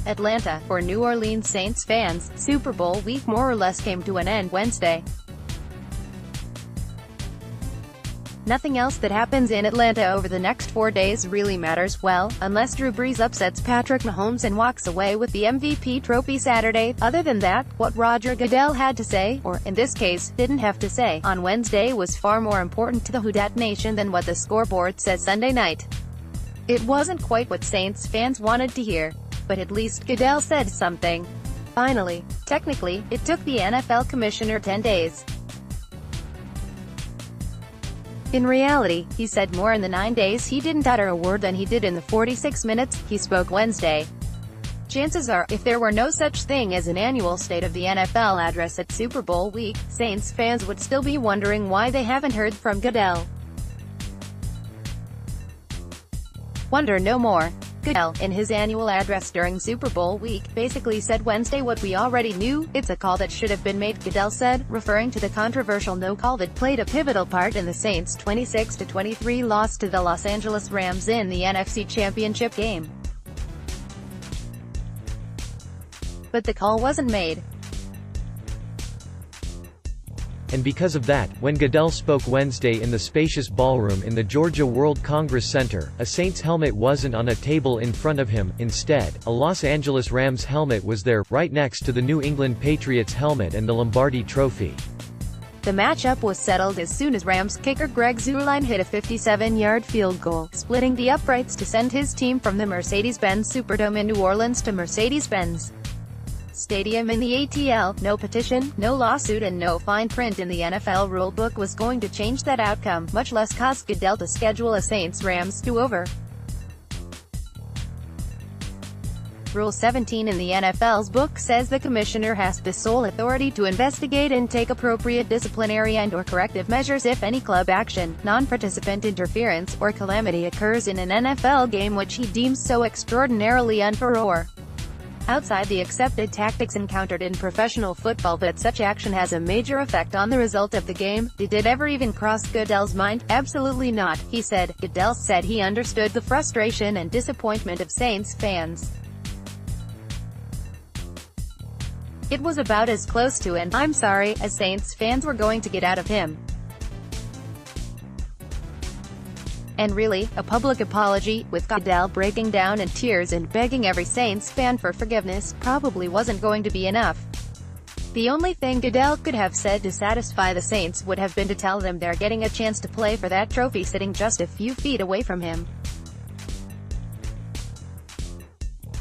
Atlanta. For New Orleans Saints fans, Super Bowl week more or less came to an end Wednesday. Nothing else that happens in Atlanta over the next 4 days really matters, well, unless Drew Brees upsets Patrick Mahomes and walks away with the MVP trophy Saturday. Other than that, what Roger Goodell had to say, or, in this case, didn't have to say, on Wednesday was far more important to the Who Dat Nation than what the scoreboard said Sunday night. It wasn't quite what Saints fans wanted to hear, but at least Goodell said something. Finally, technically, it took the NFL commissioner 10 days. In reality, he said more in the 9 days he didn't utter a word than he did in the 46 minutes he spoke Wednesday. Chances are, if there were no such thing as an annual State of the NFL address at Super Bowl week, Saints fans would still be wondering why they haven't heard from Goodell. Wonder no more. Goodell, in his annual address during Super Bowl week, basically said Wednesday what we already knew: it's a call that should have been made, Goodell said, referring to the controversial no call that played a pivotal part in the Saints' 26-23 loss to the Los Angeles Rams in the NFC Championship game. But the call wasn't made. And because of that, when Goodell spoke Wednesday in the spacious ballroom in the Georgia World Congress Center, a Saints helmet wasn't on a table in front of him. Instead, a Los Angeles Rams helmet was there, right next to the New England Patriots helmet and the Lombardi Trophy. The matchup was settled as soon as Rams kicker Greg Zuerlein hit a 57-yard field goal, splitting the uprights to send his team from the Mercedes-Benz Superdome in New Orleans to Mercedes-Benz Stadium in the ATL. No petition, no lawsuit and no fine print in the NFL rulebook was going to change that outcome, much less cause Goodell to schedule a Saints-Rams do-over. Rule 17 in the NFL's book says the commissioner has the sole authority to investigate and take appropriate disciplinary and/or corrective measures if any club action, non-participant interference, or calamity occurs in an NFL game which he deems so extraordinarily unfair or outside the accepted tactics encountered in professional football that such action has a major effect on the result of the game. Did it ever even cross Goodell's mind? Absolutely not, he said. Goodell said he understood the frustration and disappointment of Saints fans. It was about as close to an "I'm sorry" as Saints fans were going to get out of him. And really, a public apology, with Goodell breaking down in tears and begging every Saints fan for forgiveness, probably wasn't going to be enough. The only thing Goodell could have said to satisfy the Saints would have been to tell them they're getting a chance to play for that trophy sitting just a few feet away from him.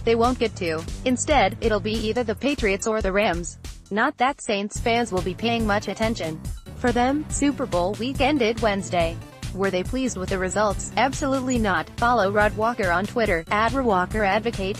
They won't get to. Instead, it'll be either the Patriots or the Rams. Not that Saints fans will be paying much attention. For them, Super Bowl week ended Wednesday. Were they pleased with the results? Absolutely not. Follow Rod Walker on Twitter, @RodWalkerAdvocate.